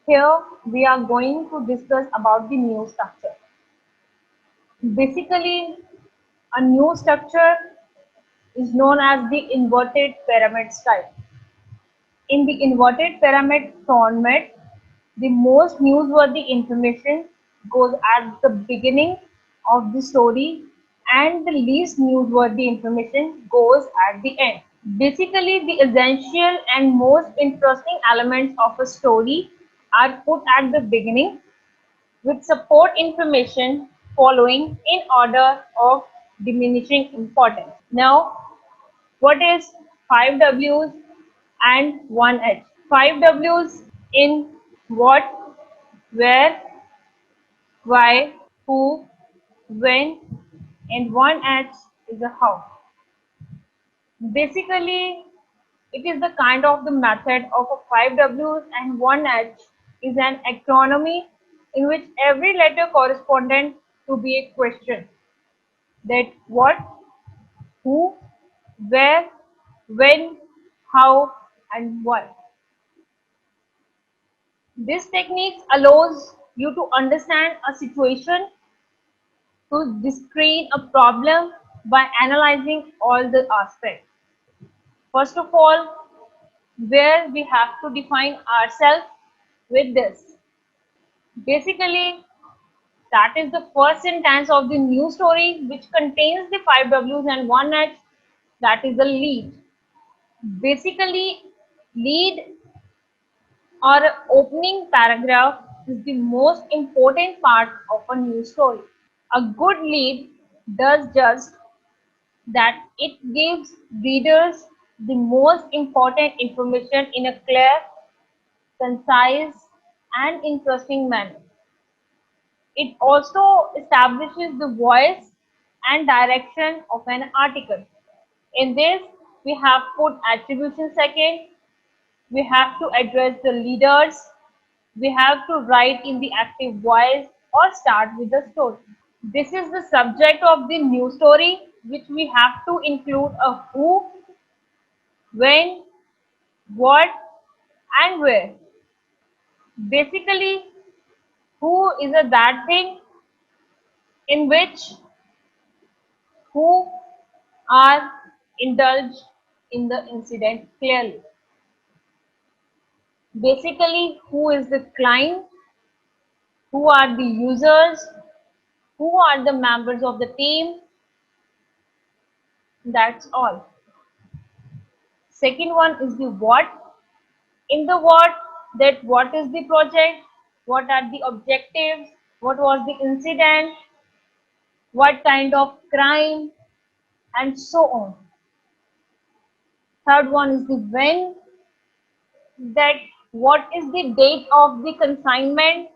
Here we are going to discuss about the new structure. Basically, a new structure is known as the inverted pyramid style. In the inverted pyramid format, the most newsworthy information goes at the beginning of the story and the least newsworthy information goes at the end. Basically, the essential and most interesting elements of a story are put at the beginning with support information following in order of diminishing importance. Now, what is 5 W's and 1 H? 5 W's in what, where, why, who, when, and 1 H is a how. Basically, it is the kind of the method of a 5 W's and 1 H is an acronym in which every letter correspondent to be a question that what, who, where, when, how, and why. This technique allows you to understand a situation, to describe a problem by analyzing all the aspects. First of all, where we have to define ourselves with this. Basically, that is the first sentence of the new story which contains the 5 W's and 1 H, that is the lead. Basically, lead or opening paragraph is the most important part of a news story. A good lead does just that, it gives readers the most important information in a clear, concise, and interesting manner. It also establishes the voice and direction of an article. In this, we have put attribution second, we have to address the leaders, we have to write in the active voice or start with the story. This is the subject of the new story, which we have to include a who, when, what, and where. Basically, who is a that thing in which who are indulged in the incident clearly. Basically, who is the client, who are the users, who are the members of the team, that's all. Second one is the what. In the what, that what is the project, what are the objectives, what was the incident, what kind of crime, and so on. Third one is the when, that what is the date of the consignment,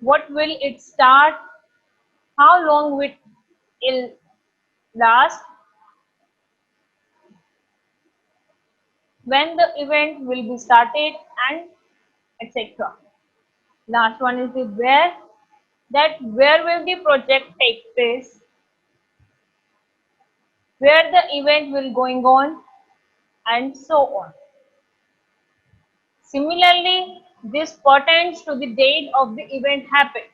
what will it start, how long will it last, when the event will be started, and etc. Last one is the where, that where will the project take place, where the event will going on, and so on. Similarly, this pertains to the date of the event happened.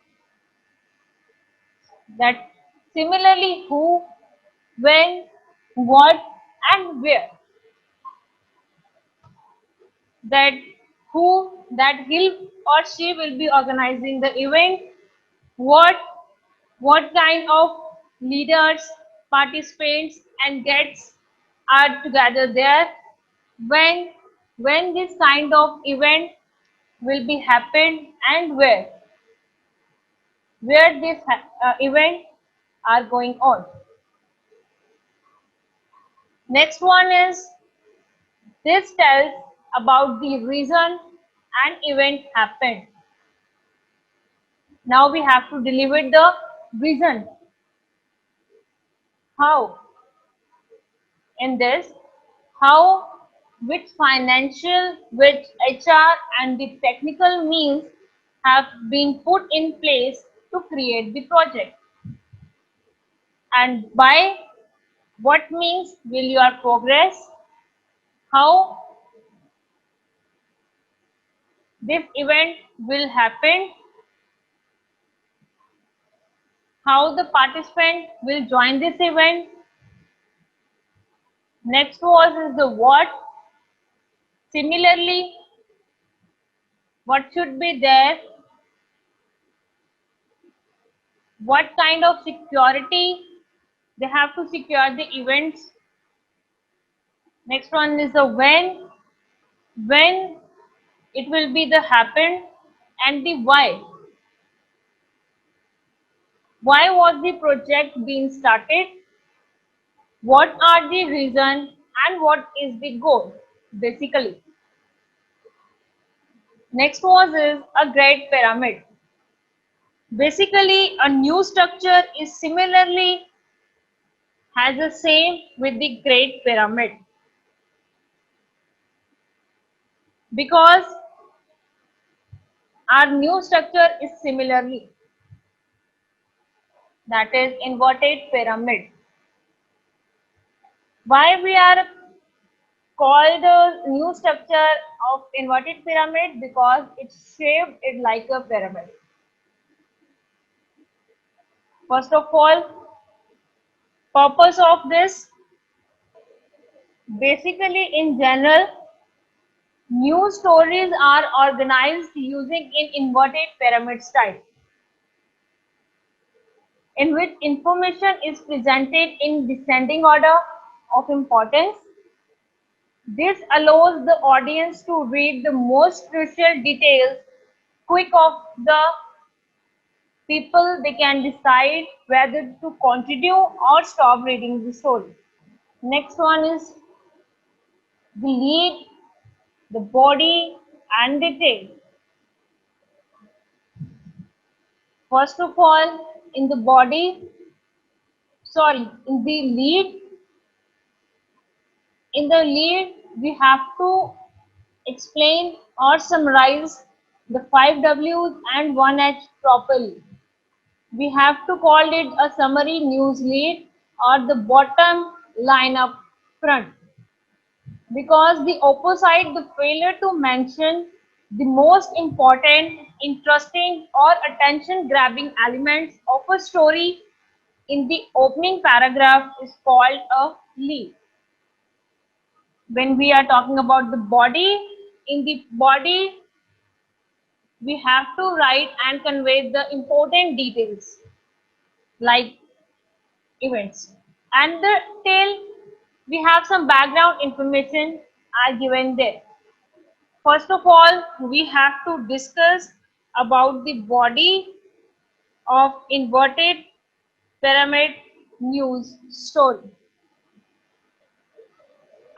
That similarly, who, when, what, and where. That who, that he or she will be organizing the event. What kind of leaders, participants, and guests are together there. When this kind of event will be happened, and where this event are going on. Next one is, this tells about the reason an event happened. Now we have to deliver the reason. How? In this, how, which financial, which HR, and the technical means have been put in place to create the project, and by what means will your progress, how this event will happen, how the participant will join this event. Next was is the what. Similarly, what should be there, what kind of security they have to secure the events. Next one is the when it will be the happen, and the why. Why was the project being started? What are the reason and what is the goal basically. Next was is a great pyramid. Basically, a new structure is similarly has the same with the Great Pyramid because our new structure is similarly, that is inverted pyramid. Why we are called the new structure of inverted pyramid? Because it's shaped it like a pyramid. First of all, purpose of this, basically in general, new stories are organized using an inverted pyramid style, in which information is presented in descending order of importance. This allows the audience to read the most crucial details quick of the people. They can decide whether to continue or stop reading the story. Next one is the lead, the body and the tail. First of all, in the body, sorry, in the lead, we have to explain or summarize the 5 W's and 1 H properly. We have to call it a summary news lead or the bottom line up front, because the opposite, the failure to mention the most important, interesting or attention grabbing elements of a story in the opening paragraph is called a lead. When we are talking about the body, in the body we have to write and convey the important details like events. And the tail, we have some background information are given there. First of all, we have to discuss about the body of inverted pyramid news story.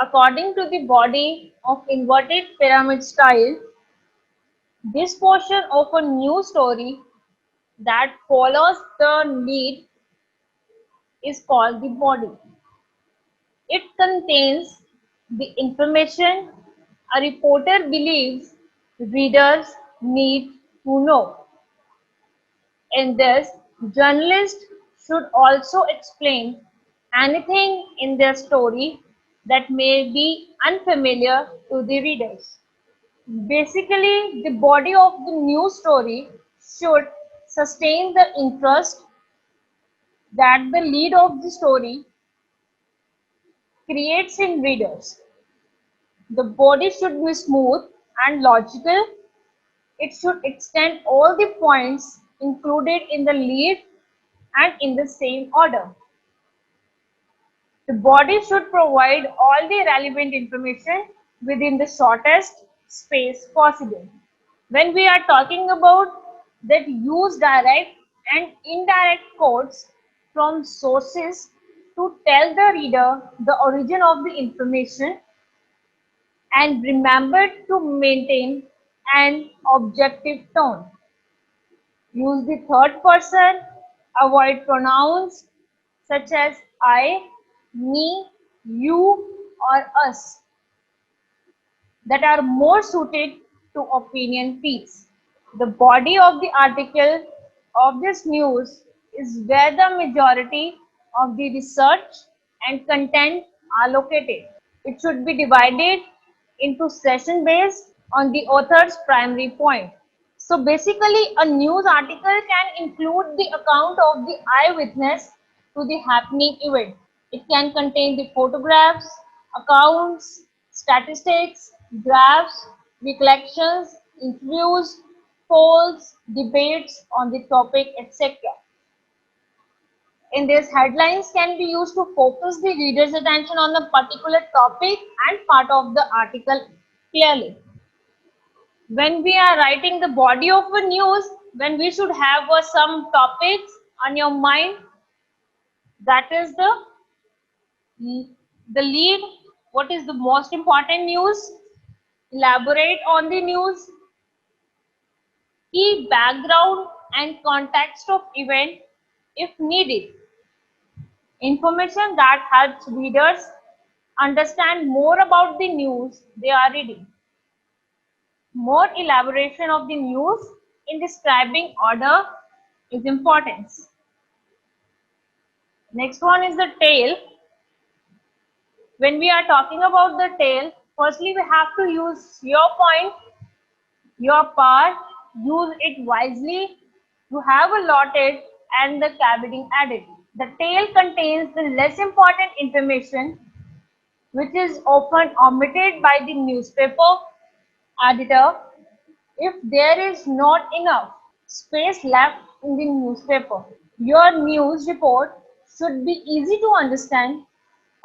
According to the body of inverted pyramid style, this portion of a news story that follows the lead is called the body. It contains the information a reporter believes readers need to know. In this, journalists should also explain anything in their story that may be unfamiliar to the readers. Basically, the body of the news story should sustain the interest that the lead of the story creates in readers. The body should be smooth and logical. It should extend all the points included in the lead and in the same order. The body should provide all the relevant information within the shortest space possible. When we are talking about that, use direct and indirect quotes from sources to tell the reader the origin of the information, and remember to maintain an objective tone. Use the third person, avoid pronouns such as I, me, you or us that are more suited to opinion piece. The body of the article of this news is where the majority of the research and content are located. It should be divided into session based on the author's primary point. So basically, a news article can include the account of the eyewitness to the happening event. It can contain the photographs, accounts, statistics, graphs, recollections, interviews, polls, debates on the topic, etc. In this, headlines can be used to focus the reader's attention on a particular topic and part of the article clearly. When we are writing the body of a news, when we should have some topics on your mind, that is the lead, what is the most important news, elaborate on the news, key background and context of event if needed, information that helps readers understand more about the news they are reading, more elaboration of the news in describing order is important. Next one is the tail. When we are talking about the tail, firstly we have to use your point, your part, use it wisely. You have allotted and the caveating added. The tail contains the less important information which is often omitted by the newspaper editor if there is not enough space left in the newspaper. Your news report should be easy to understand.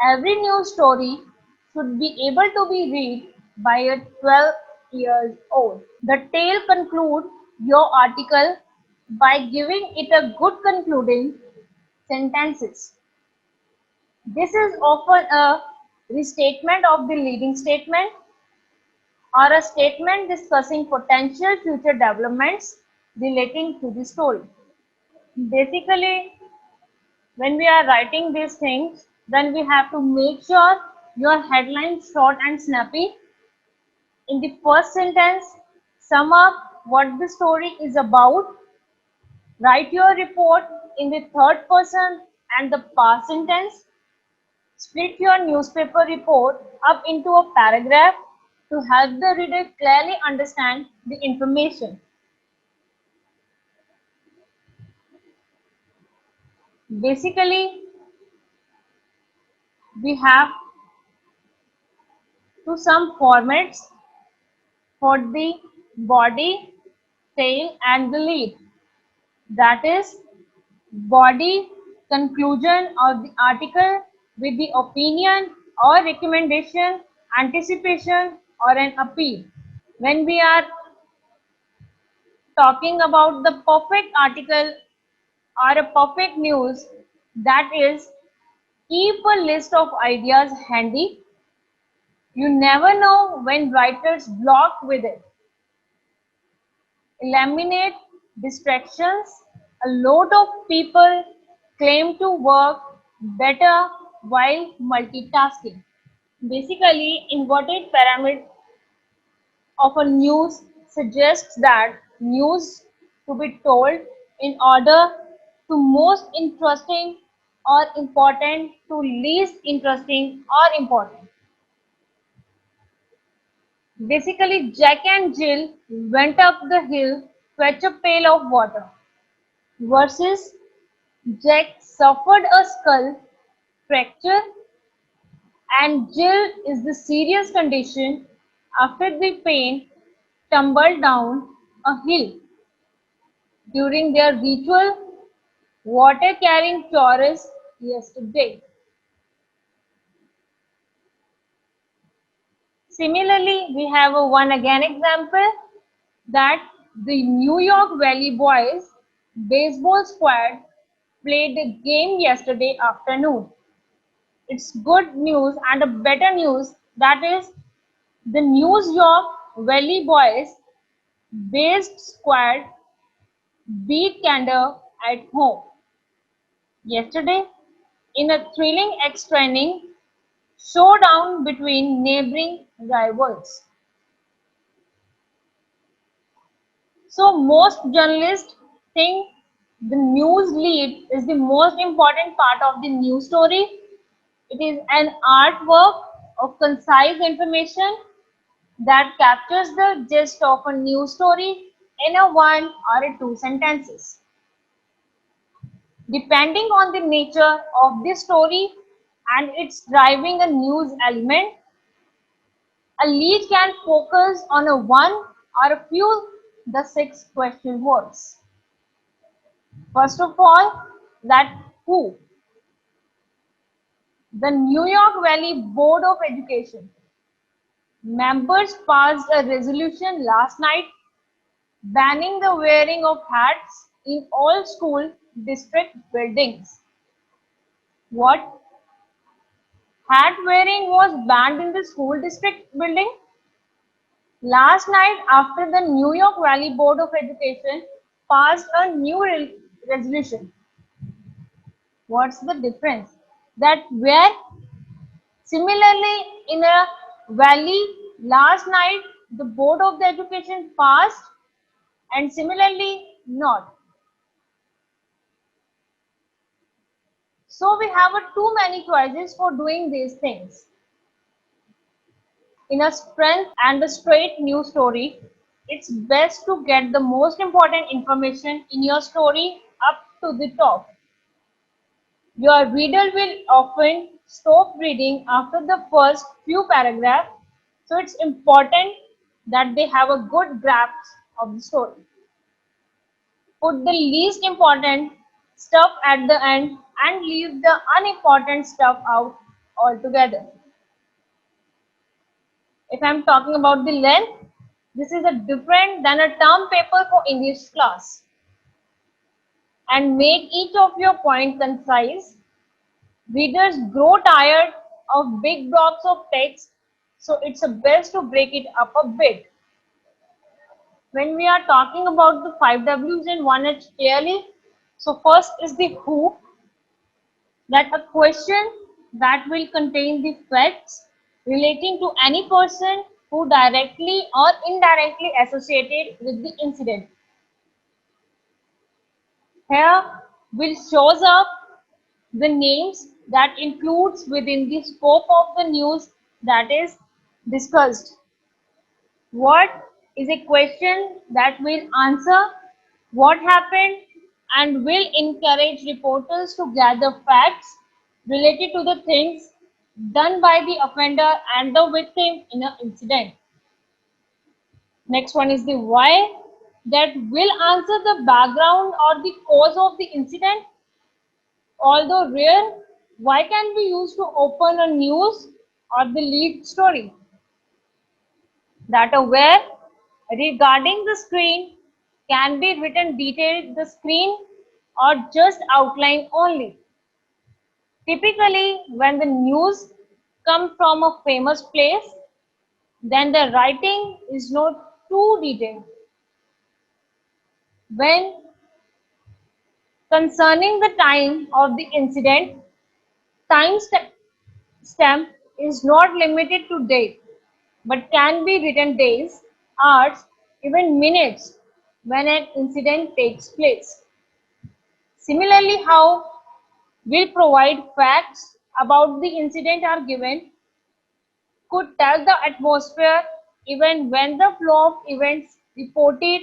Every news story should be able to be read by a 12 years old. The tail conclude your article by giving it a good concluding sentences. This is often a restatement of the leading statement or a statement discussing potential future developments relating to the story. Basically, when we are writing these things, then we have to make sure your headline is short and snappy. In the first sentence, sum up what the story is about. Write your report in the third person and the past sentence. Split your newspaper report up into a paragraph to help the reader clearly understand the information. Basically, we have to some formats for the body, tail and the lead. That is body, conclusion of the article with the opinion or recommendation, anticipation or an appeal. When we are talking about the perfect article or a perfect news, that is keep a list of ideas handy. You never know when writers block with it. Eliminate distractions. A lot of people claim to work better while multitasking. Basically, inverted pyramid of a news suggests that news to be told in order to most interesting or important to least interesting or important. Basically, Jack and Jill went up the hill to fetch a pail of water versus Jack suffered a skull fracture and Jill is the serious condition after the pain tumbled down a hill during their ritual water carrying chorus yesterday. Similarly, we have a one again example that the New York Valley Boys baseball squad played a game yesterday afternoon. It's good news and a better news that is the New York Valley Boys based squad beat Candor at home yesterday in a thrilling extra inning showdown between neighboring rivals. So most journalists think the news lead is the most important part of the news story. It is an artwork of concise information that captures the gist of a news story in a one or a two sentences. Depending on the nature of the story and its driving a news element, a lead can focus on a one or a few the six question words. First of all, that who? The New York Valley Board of Education members passed a resolution last night banning the wearing of hats in all school district buildings. What? Hat wearing was banned in the school district building? Last night, after the New York Valley Board of Education passed a new resolution. What's the difference? That where similarly in a valley last night the Board of the Education passed and similarly not. So we have a too many choices for doing these things. In a strength and a straight news story, it's best to get the most important information in your story up to the top. Your reader will often stop reading after the first few paragraphs, so it's important that they have a good grasp of the story. Put the least important stuff at the end and leave the unimportant stuff out altogether. If I'm talking about the length, this is a different than a term paper for English class. And make each of your points concise. Readers grow tired of big blocks of text, so it's best to break it up a bit. When we are talking about the 5 W's and 1 H clearly, so first is the who, that a question that will contain the facts relating to any person who directly or indirectly associated with the incident. Here will shows up the names that includes within the scope of the news that is discussed. What is a question that will answer what happened and will encourage reporters to gather facts related to the things done by the offender and the victim in an incident. Next one is the why, that will answer the background or the cause of the incident. Although rare, why can be used to open a news or the lead story. That a where regarding the screen can be written detailed the screen or just outline only. Typically, when the news comes from a famous place, then the writing is not too detailed. When concerning the time of the incident, time stamp is not limited to date, but can be written days, hours, even minutes when an incident takes place. Similarly, how will provide facts about the incident are given, could tell the atmosphere even when the flow of events reported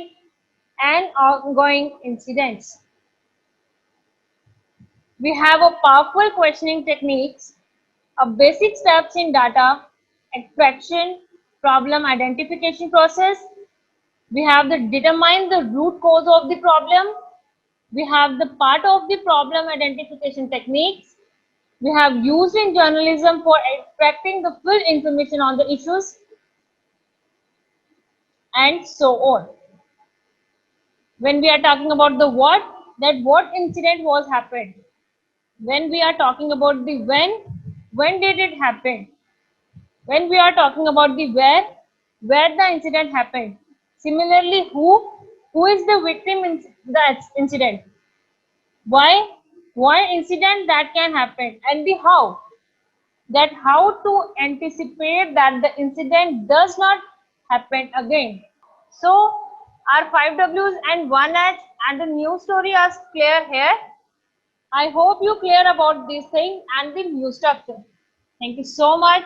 and ongoing incidents. We have a powerful questioning techniques, a basic steps in data extraction, problem identification process. We have the determine the root cause of the problem. We have the part of the problem identification techniques. We have used in journalism for extracting the full information on the issues and so on. When we are talking about the what, that what incident was happened. When we are talking about the when did it happen? When we are talking about the where the incident happened. Similarly, who is the victim in the incident? Why incident that can happen, and the how, that how to anticipate that the incident does not happen again. So our 5 W's and 1 H and the news story are clear here. I hope you clear about this thing and the news structure. Thank you so much.